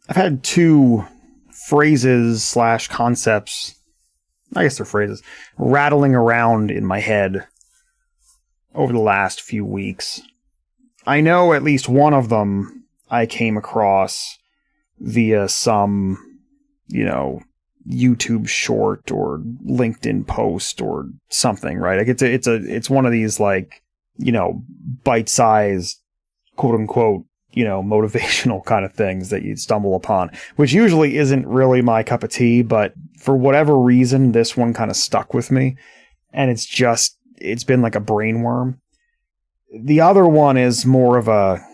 I've had two phrases slash concepts, I guess they're phrases, rattling around in my head over the last few weeks. I know at least one of them I came across via some, YouTube short or LinkedIn post or something, right? Like it's one of these bite-sized, quote unquote, motivational kind of things that you stumble upon, which usually isn't really my cup of tea, but for whatever reason, this one kind of stuck with me, and it's been like a brainworm. The other one is more of a,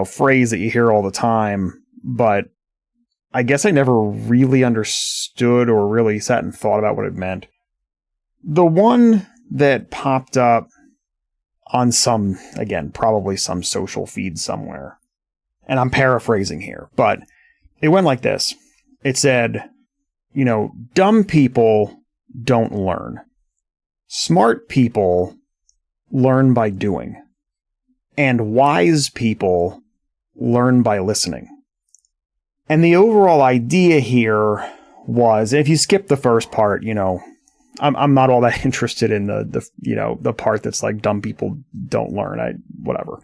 phrase that you hear all the time, but I guess I never really understood or really sat and thought about what it meant. The one that popped up on probably some social feed somewhere, and I'm paraphrasing here, but it went like this. It said, dumb people don't learn. Smart people learn by doing. And wise people learn by listening. And the overall idea here was, if you skip the first part, I'm not all that interested in the part that's like dumb people don't learn. Whatever.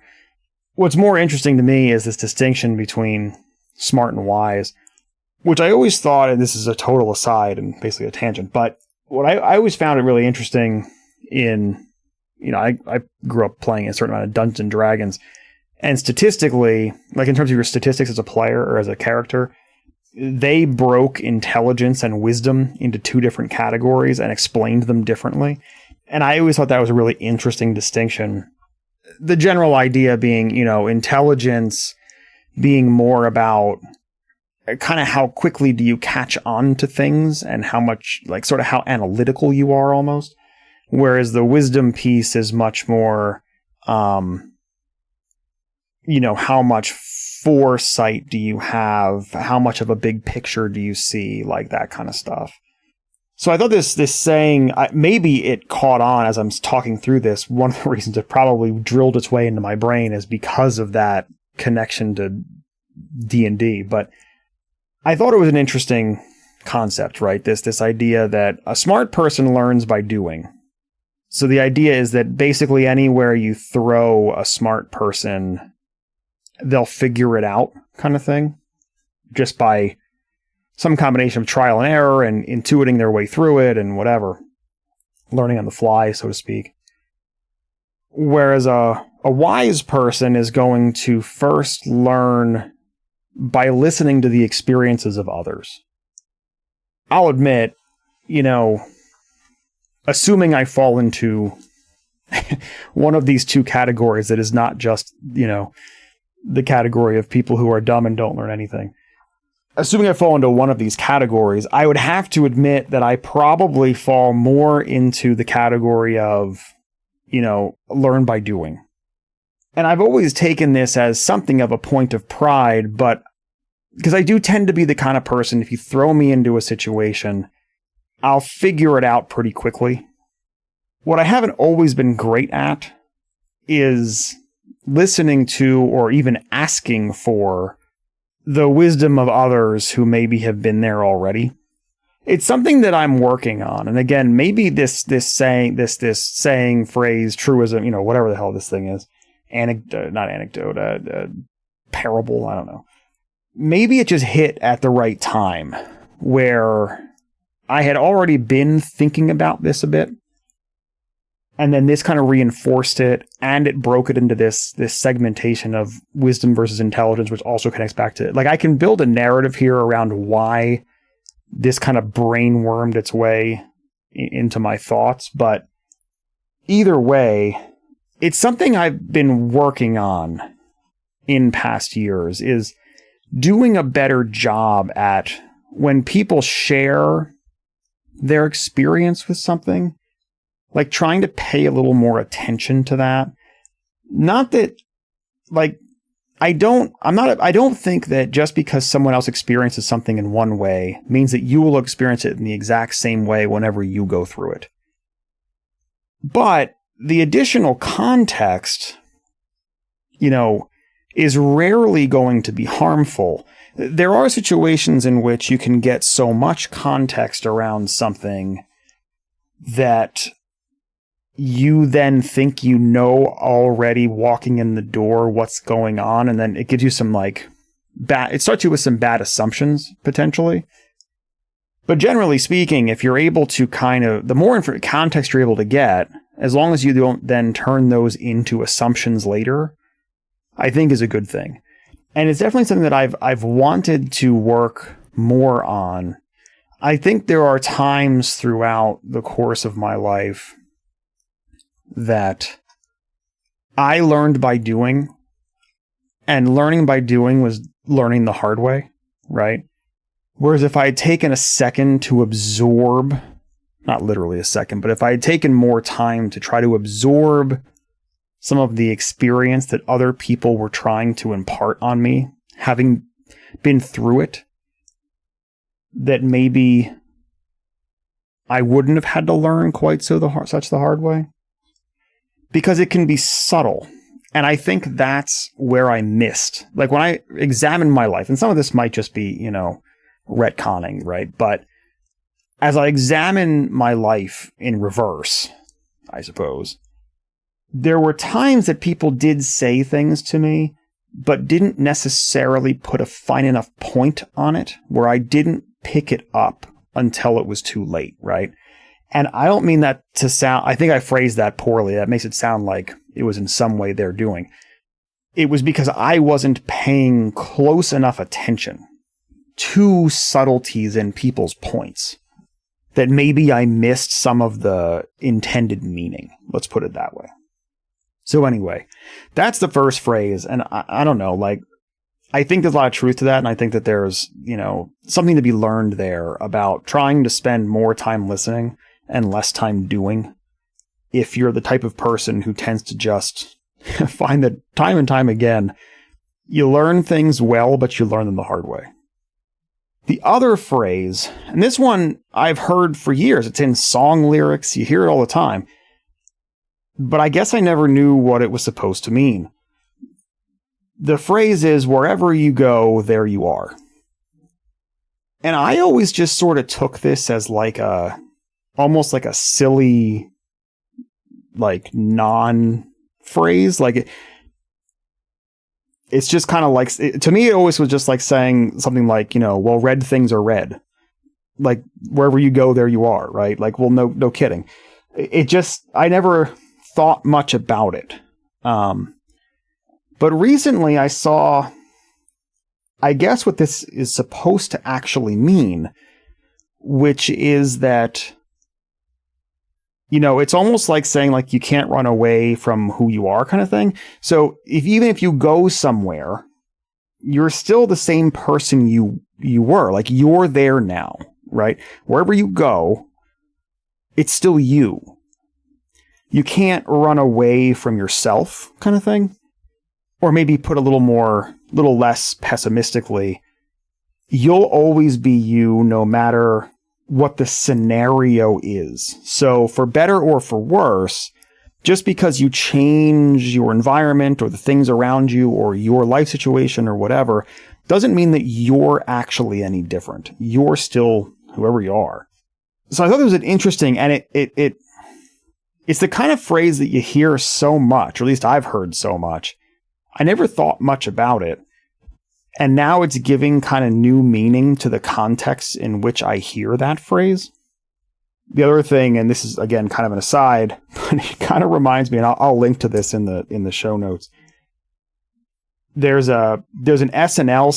What's more interesting to me is this distinction between smart and wise, which I always thought, and this is a total aside and basically a tangent, but what I always found it really interesting in, I grew up playing a certain amount of Dungeons and Dragons, and statistically, like in terms of your statistics as a player or as a character, they broke intelligence and wisdom into two different categories and explained them differently. And I always thought that was a really interesting distinction. The general idea being, intelligence being more about kind of how quickly do you catch on to things and how much, sort of how analytical you are almost. Whereas the wisdom piece is much more, how much foresight do you have? How much of a big picture do you see? Like that kind of stuff. So I thought this saying, maybe it caught on as I'm talking through this. One of the reasons it probably drilled its way into my brain is because of that connection to D&D. But I thought it was an interesting concept, right? This idea that a smart person learns by doing. So the idea is that basically anywhere you throw a smart person, they'll figure it out kind of thing, just by some combination of trial and error and intuiting their way through it and whatever, learning on the fly, so to speak. Whereas a wise person is going to first learn by listening to the experiences of others. I'll admit, assuming I fall into one of these two categories that is not just, the category of people who are dumb and don't learn anything. Assuming I fall into one of these categories, I would have to admit that I probably fall more into the category of, learn by doing. And I've always taken this as something of a point of pride, but because I do tend to be the kind of person, if you throw me into a situation, I'll figure it out pretty quickly. What I haven't always been great at is listening to or even asking for the wisdom of others who maybe have been there already. It's something that I'm working on. And again, maybe this saying, phrase, truism, whatever the hell this thing is, parable, I don't know. Maybe it just hit at the right time where I had already been thinking about this a bit. And then this kind of reinforced it, and it broke it into this segmentation of wisdom versus intelligence, which also connects back to, I can build a narrative here around why this kind of brain wormed its way into my thoughts. But either way, it's something I've been working on in past years, is doing a better job at when people share their experience with something, trying to pay a little more attention to that. Not that, I don't think that just because someone else experiences something in one way means that you will experience it in the exact same way whenever you go through it. But the additional context, is rarely going to be harmful. There are situations in which you can get so much context around something that you then think you know already walking in the door what's going on, and then it gives you some it starts you with some bad assumptions potentially. But generally speaking, if you're able to the more context you're able to get, as long as you don't then turn those into assumptions later, I think is a good thing. And it's definitely something that I've wanted to work more on. I think there are times throughout the course of my life that I learned by doing, and learning by doing was learning the hard way, right? Whereas if I had taken a second to absorb, not literally a second, but if I had taken more time to try to absorb some of the experience that other people were trying to impart on me, having been through it, that maybe I wouldn't have had to learn quite such the hard way. Because it can be subtle. And I think that's where I missed. Like when I examine my life, and some of this might just be, retconning, right? But as I examine my life in reverse, I suppose, there were times that people did say things to me, but didn't necessarily put a fine enough point on it where I didn't pick it up until it was too late, right? And I don't mean that to sound, I think I phrased that poorly. That makes it sound like it was in some way their doing. It was because I wasn't paying close enough attention to subtleties in people's points that maybe I missed some of the intended meaning. Let's put it that way. So anyway, that's the first phrase. And I don't know, I think there's a lot of truth to that. And I think that there's, something to be learned there about trying to spend more time listening and less time doing. If you're the type of person who tends to just find that time and time again, you learn things well, but you learn them the hard way. The other phrase, and this one I've heard for years, it's in song lyrics, you hear it all the time, but I guess I never knew what it was supposed to mean. The phrase is, wherever you go, there you are. And I always just sort of took this as almost like a silly, non-phrase. It's just kind of to me, it always was just like saying something like, well, red things are red. Like, wherever you go, there you are, right? Well, no kidding. I never thought much about it. But recently I saw, I guess what this is supposed to actually mean, which is that, it's almost like saying you can't run away from who you are kind of thing. So even if you go somewhere, you're still the same person you were. You're there now, right? Wherever you go, it's still you. You can't run away from yourself kind of thing. Or maybe put a little less pessimistically, you'll always be you no matter what the scenario is. So for better or for worse, just because you change your environment or the things around you or your life situation or whatever, doesn't mean that you're actually any different. You're still whoever you are. So I thought it was an interesting, and it's the kind of phrase that you hear so much, or at least I've heard so much. I never thought much about it. And now it's giving kind of new meaning to the context in which I hear that phrase. The other thing, and this is again kind of an aside, but it kind of reminds me, and I'll link to this in the show notes. There's an SNL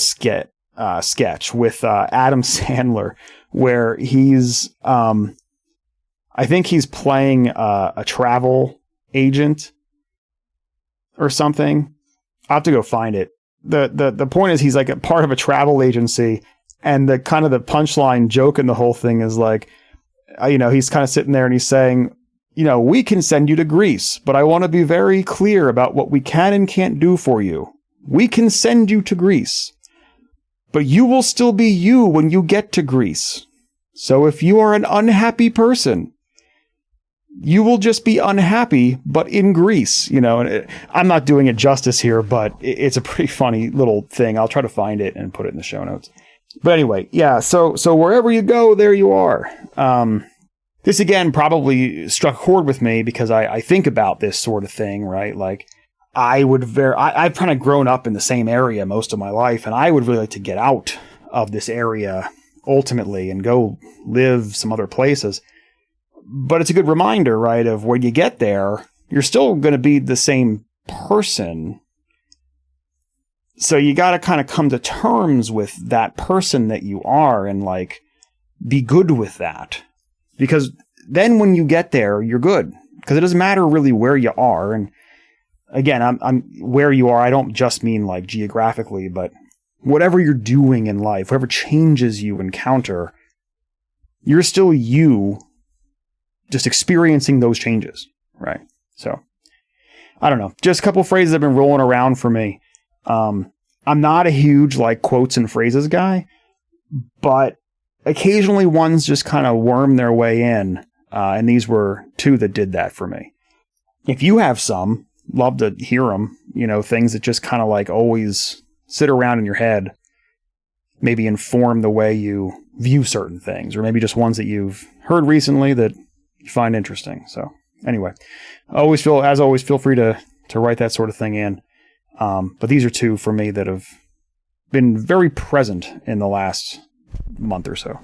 sketch with Adam Sandler where he's I think he's playing a travel agent or something. I'll have to go find it. The point is he's a part of a travel agency, and the kind of the punchline joke in the whole thing is he's kind of sitting there and he's saying, we can send you to Greece, but I want to be very clear about what we can and can't do for you. We can send you to Greece, but you will still be you when you get to Greece. So if you are an unhappy person, you will just be unhappy, but in Greece, and I'm not doing it justice here, but it's a pretty funny little thing. I'll try to find it and put it in the show notes. But anyway, yeah, so wherever you go, there you are. This again probably struck a chord with me because I think about this sort of thing, right? Like I've kind of grown up in the same area most of my life, and I would really like to get out of this area ultimately and go live some other places. But it's a good reminder, right, of when you get there, you're still going to be the same person. So you got to kind of come to terms with that person that you are and like be good with that. Because then when you get there, you're good. Because it doesn't matter really where you are. And again, I'm where you are. I don't just mean like geographically, but whatever you're doing in life, whatever changes you encounter, you're still you, just experiencing those changes, right? So, I don't know. Just a couple phrases have been rolling around for me. I'm not a huge like quotes and phrases guy, but occasionally ones just kind of worm their way in, and these were two that did that for me. If you have some, love to hear them. Things that just kind of like always sit around in your head, maybe inform the way you view certain things, or maybe just ones that you've heard recently that you find interesting. So anyway, feel free to write that sort of thing in. But these are two for me that have been very present in the last month or so.